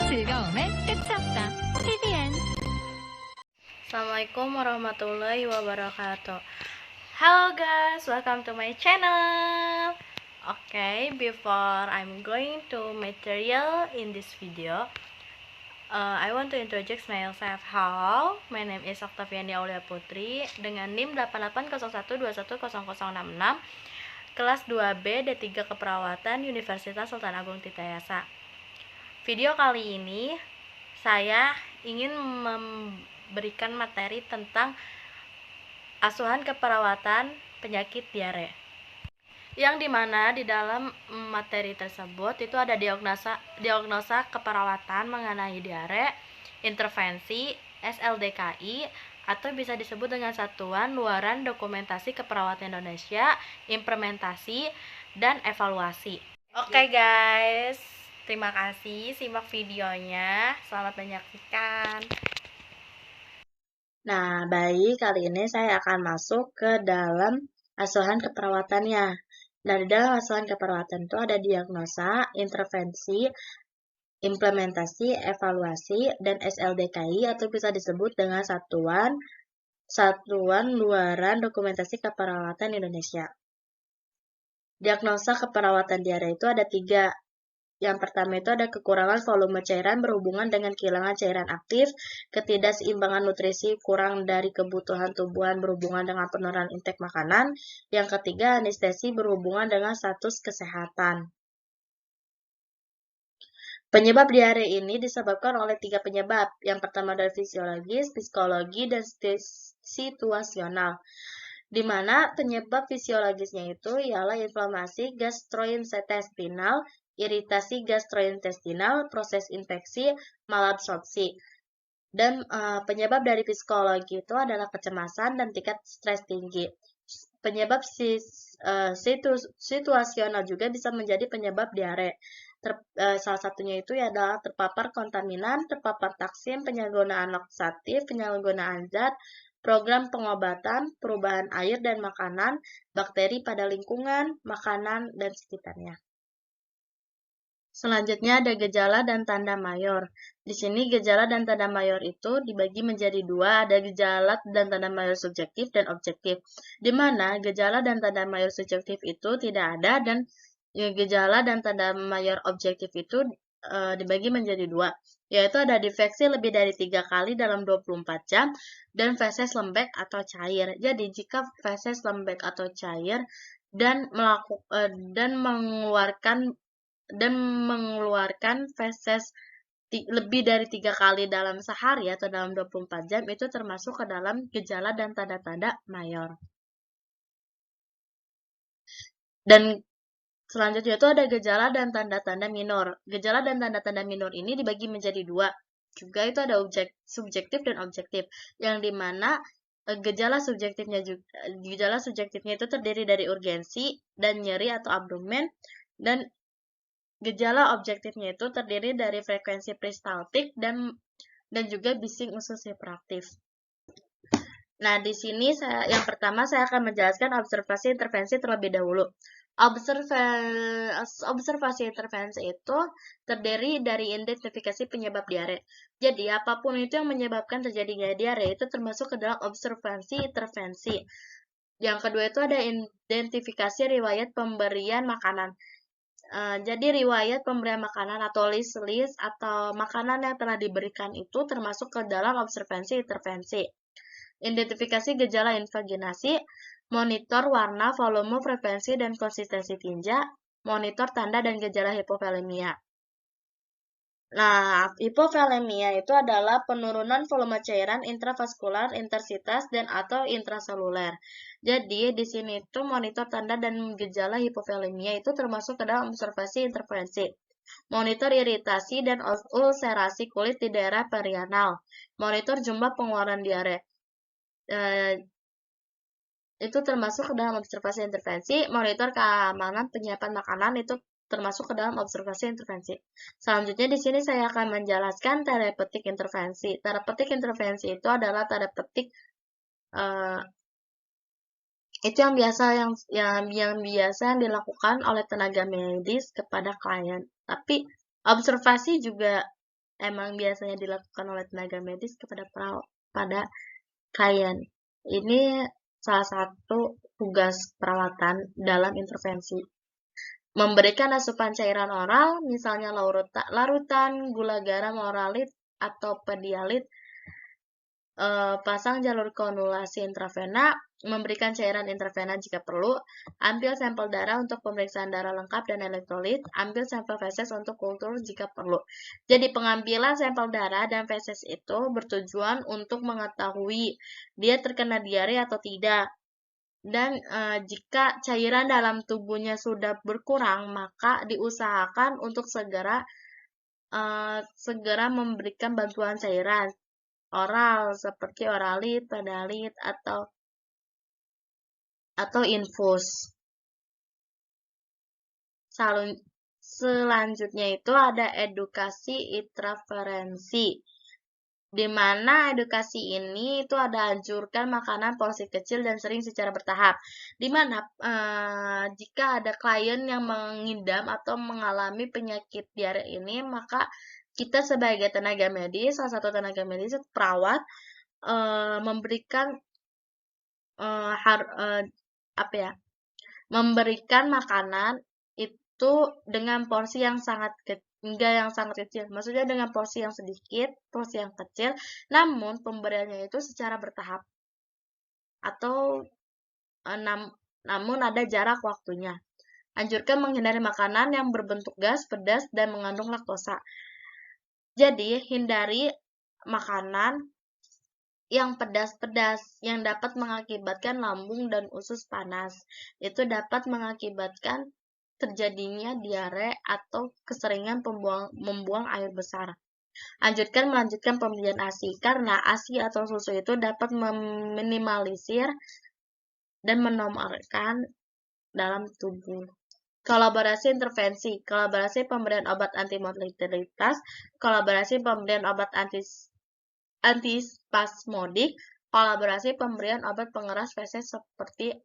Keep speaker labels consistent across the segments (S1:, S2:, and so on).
S1: 즐거움의 끝이 없다. TVN.
S2: Assalamualaikum warahmatullahi wabarakatuh. Hello guys, welcome to my channel. Okay, before I'm going to material in this video, I want to introduce myself. Hello, my name is Octaviani Aulia Putri dengan NIM 8801210066, kelas 2B D3 Keperawatan Universitas Sultan Agung Tirtayasa. Video kali ini saya ingin memberikan materi tentang asuhan keperawatan penyakit diare, yang dimana di dalam materi tersebut itu ada diagnosa keperawatan mengenai diare, intervensi, SLDKI, atau bisa disebut dengan Satuan Luaran Dokumentasi Keperawatan Indonesia, implementasi, dan evaluasi. Oke guys, terima kasih, simak videonya, selamat menyaksikan.
S3: Nah, baik, kali ini saya akan masuk ke dalam asuhan keperawatannya. Nah, di dalam asuhan keperawatan itu ada diagnosa, intervensi, implementasi, evaluasi, dan SLDKI atau bisa disebut dengan Satuan Luaran Dokumentasi Keperawatan Indonesia. Diagnosa keperawatan diare itu ada 3. Yang pertama itu ada kekurangan volume cairan berhubungan dengan kehilangan cairan aktif, ketidakseimbangan nutrisi, kurang dari kebutuhan tubuhan berhubungan dengan penurunan intake makanan. Yang ketiga, anestesi berhubungan dengan status kesehatan. Penyebab diare ini disebabkan oleh 3 penyebab. Yang pertama adalah fisiologis, psikologi, dan situasional. Di mana penyebab fisiologisnya itu ialah inflamasi gastrointestinal, iritasi gastrointestinal, proses infeksi, malabsorpsi. Dan penyebab dari psikologi itu adalah kecemasan dan tingkat stres tinggi. Penyebab situasional juga bisa menjadi penyebab diare. Salah satunya itu adalah terpapar kontaminan, terpapar taksim, penyalahgunaan laksatif, penyalahgunaan zat, program pengobatan, perubahan air dan makanan, bakteri pada lingkungan, makanan, dan sekitarnya. Selanjutnya ada gejala dan tanda mayor. Di sini gejala dan tanda mayor itu dibagi menjadi 2, ada gejala dan tanda mayor subjektif dan objektif. Di mana gejala dan tanda mayor subjektif itu tidak ada dan gejala dan tanda mayor objektif itu dibagi menjadi 2, yaitu ada difeksi lebih dari 3 kali dalam 24 jam dan feses lembek atau cair. Jadi jika feses lembek atau cair dan mengeluarkan feses lebih dari 3 kali dalam sehari atau dalam 24 jam itu termasuk ke dalam gejala dan tanda-tanda mayor. Dan selanjutnya itu ada gejala dan tanda-tanda minor. Gejala dan tanda-tanda minor ini dibagi menjadi 2. Juga itu ada subjektif dan objektif, yang dimana gejala subjektifnya itu terdiri dari urgensi dan nyeri atau abdomen, dan gejala objektifnya itu terdiri dari frekuensi peristaltik dan juga bising usus hiperaktif. Nah, di sini yang pertama saya akan menjelaskan observasi intervensi terlebih dahulu. Observasi intervensi itu terdiri dari identifikasi penyebab diare. Jadi, apapun itu yang menyebabkan terjadinya diare itu termasuk ke dalam observasi intervensi. Yang kedua itu ada identifikasi riwayat pemberian makanan. Jadi riwayat pemberian makanan atau list atau makanan yang telah diberikan itu termasuk ke dalam observasi intervensi. Identifikasi gejala invaginasi, monitor warna, volume, frekuensi, dan konsistensi tinja, monitor tanda dan gejala hipovolemia. Nah, hipovolemia itu adalah penurunan volume cairan intravaskular, intersitas, dan atau intraseluler. Jadi, di sini itu monitor tanda dan gejala hipovolemia itu termasuk ke dalam observasi intervensi. Monitor iritasi dan ulserasi kulit di daerah perianal. Monitor jumlah pengeluaran diare. Itu termasuk ke dalam observasi intervensi. Monitor keamanan penyiapan makanan itu termasuk ke dalam observasi intervensi. Selanjutnya di sini saya akan menjelaskan terapeutik intervensi. Terapeutik intervensi itu adalah terapeutik itu yang biasa dilakukan oleh tenaga medis kepada klien. Tapi observasi juga emang biasanya dilakukan oleh tenaga medis pada klien. Ini salah satu tugas perawatan dalam intervensi. Memberikan asupan cairan oral, misalnya larutan, gula garam oralit atau pedialit, pasang jalur konulasi intravena, memberikan cairan intravena jika perlu, ambil sampel darah untuk pemeriksaan darah lengkap dan elektrolit, ambil sampel feses untuk kultur jika perlu. Jadi pengambilan sampel darah dan feses itu bertujuan untuk mengetahui dia terkena diare atau tidak. Dan jika cairan dalam tubuhnya sudah berkurang, maka diusahakan untuk segera memberikan bantuan cairan oral seperti oralit, pedalit atau infus. Selanjutnya itu ada edukasi interferensi, di mana edukasi ini itu ada anjurkan makanan porsi kecil dan sering secara bertahap, di mana jika ada klien yang mengidam atau mengalami penyakit diare ini, maka kita sebagai tenaga medis, salah satu tenaga medis, perawat, memberikan memberikan makanan itu dengan porsi yang sangat kecil, maksudnya dengan porsi yang sedikit, porsi yang kecil, namun pemberiannya itu secara bertahap atau namun ada jarak waktunya. Anjurkan menghindari makanan yang berbentuk gas, pedas, dan mengandung laktosa. Jadi, hindari makanan yang pedas-pedas yang dapat mengakibatkan lambung dan usus panas. Itu dapat mengakibatkan terjadinya diare atau keseringan membuang air besar. Anjurkan melanjutkan pemberian ASI, karena ASI atau susu itu dapat meminimalisir dan menormalkan dalam tubuh. Kolaborasi intervensi, kolaborasi pemberian obat antimortalitas, kolaborasi pemberian obat antispasmodik, kolaborasi pemberian obat pengeras feses seperti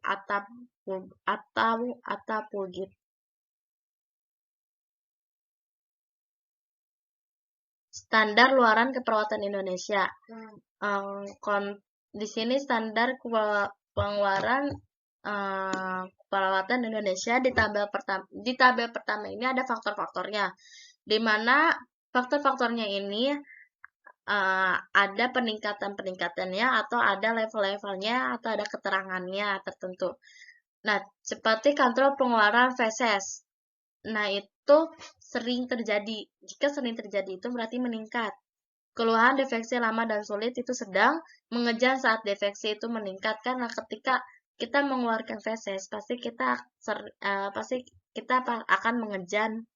S3: Attapulgite. Standar luaran keperawatan Indonesia. Di sini standar pengeluaran perawatan Indonesia di tabel pertama ini ada faktor-faktornya, di mana faktor-faktornya ini ada peningkatannya atau ada level-levelnya atau ada keterangannya tertentu. Nah, seperti kontrol pengeluaran feses. Nah, itu sering terjadi. Jika sering terjadi itu berarti meningkat. Keluhan defeksi lama dan sulit itu sedang. Mengejan saat defeksi itu meningkat, karena ketika kita mengeluarkan feses pasti kita akan mengejan.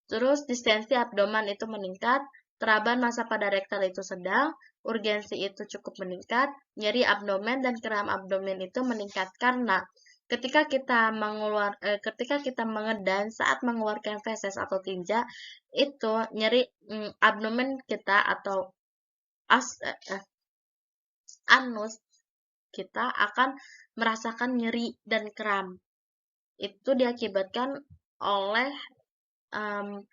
S3: Terus distensi abdomen itu meningkat, teraban massa pada rektal itu sedang, urgensi itu cukup meningkat, nyeri abdomen dan kram abdomen itu meningkat, karena ketika kita mengedan saat mengeluarkan feses atau tinja, itu nyeri abdomen kita atau anus kita akan merasakan nyeri dan kram. Itu diakibatkan oleh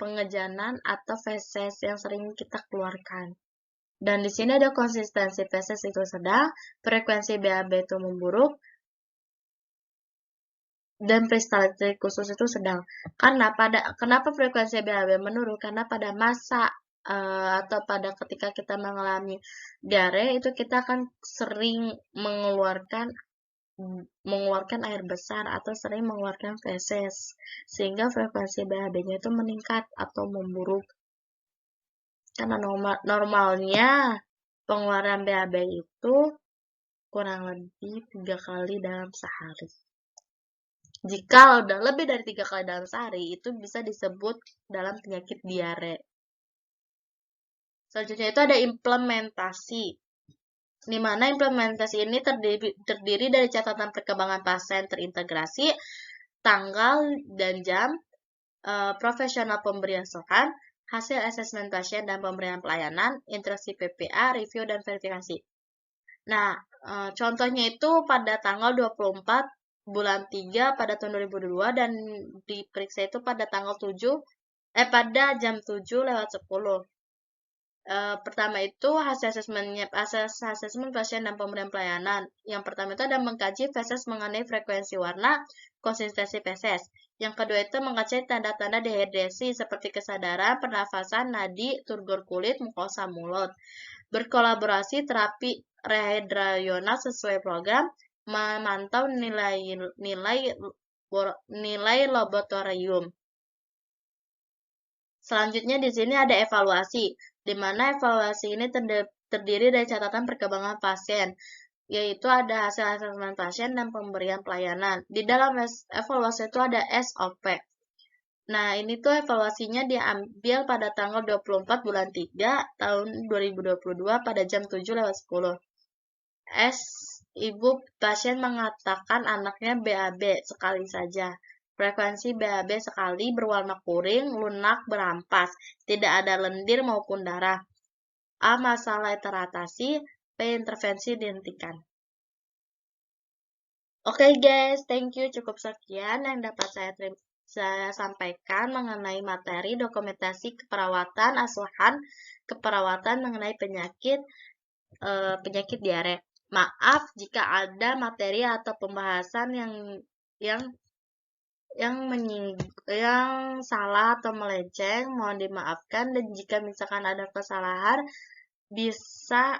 S3: pengejanan atau feses yang sering kita keluarkan. Dan di sini ada konsistensi feses itu sedang, frekuensi BAB itu memburuk, dan peristaltik khusus itu sedang. Kenapa frekuensi BAB menurun? Karena pada masa atau pada ketika kita mengalami diare itu kita akan sering mengeluarkan air besar atau sering mengeluarkan feses, sehingga frekuensi BAB-nya itu meningkat atau memburuk. Karena normalnya pengeluaran BAB itu kurang lebih 3 kali dalam sehari. Jika udah lebih dari 3 kali dalam sehari, itu bisa disebut dalam penyakit diare. Selanjutnya itu ada implementasi, di mana implementasi ini terdiri dari catatan perkembangan pasien terintegrasi, tanggal dan jam, profesional pemberian sokan, hasil asesmen pasien dan pemberian pelayanan, interaksi PPA, review, dan verifikasi. Nah, contohnya itu pada tanggal 24 bulan 3 pada tahun 2022 dan diperiksa itu pada tanggal pada jam 7:10. Pertama itu hasil asesmen pasien dan pemberian pelayanan. Yang pertama itu ada mengkaji feses mengenai frekuensi warna, konsistensi feses. Yang kedua itu mengkaji tanda-tanda dehidrasi seperti kesadaran, pernafasan, nadi, turgor kulit, mukosa mulut. Berkolaborasi terapi rehidrasional sesuai program, memantau nilai laboratorium. Selanjutnya di sini ada evaluasi, di mana evaluasi ini terdiri dari catatan perkembangan pasien, yaitu ada hasil asesmen pasien dan pemberian pelayanan. Di dalam evaluasi itu ada SOP. Nah, ini tuh evaluasinya diambil pada tanggal 24 bulan 3 tahun 2022 pada jam 7:10. Ibu pasien mengatakan anaknya BAB sekali saja. Frekuensi BAB sekali berwarna kuring, lunak, berampas, tidak ada lendir maupun darah. A. Masalah teratasi, B. Intervensi dihentikan. Oke guys, thank you. Cukup sekian yang dapat saya sampaikan mengenai materi dokumentasi keperawatan asuhan, keperawatan mengenai penyakit diare. Maaf jika ada materi atau pembahasan yang salah atau melenceng, mohon dimaafkan. Dan jika misalkan ada kesalahan, bisa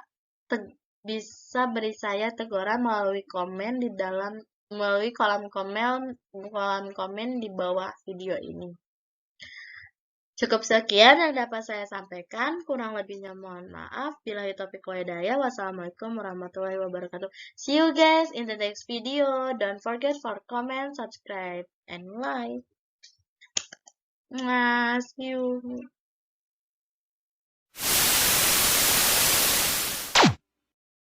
S3: beri saya teguran melalui kolom komen di bawah video ini. Cukup sekian yang dapat saya sampaikan. Kurang lebihnya mohon maaf. Billahi taufiq wal hidayah. Wassalamualaikum warahmatullahi wabarakatuh. See you guys in the next video. Don't forget for comment, subscribe, and like. See you.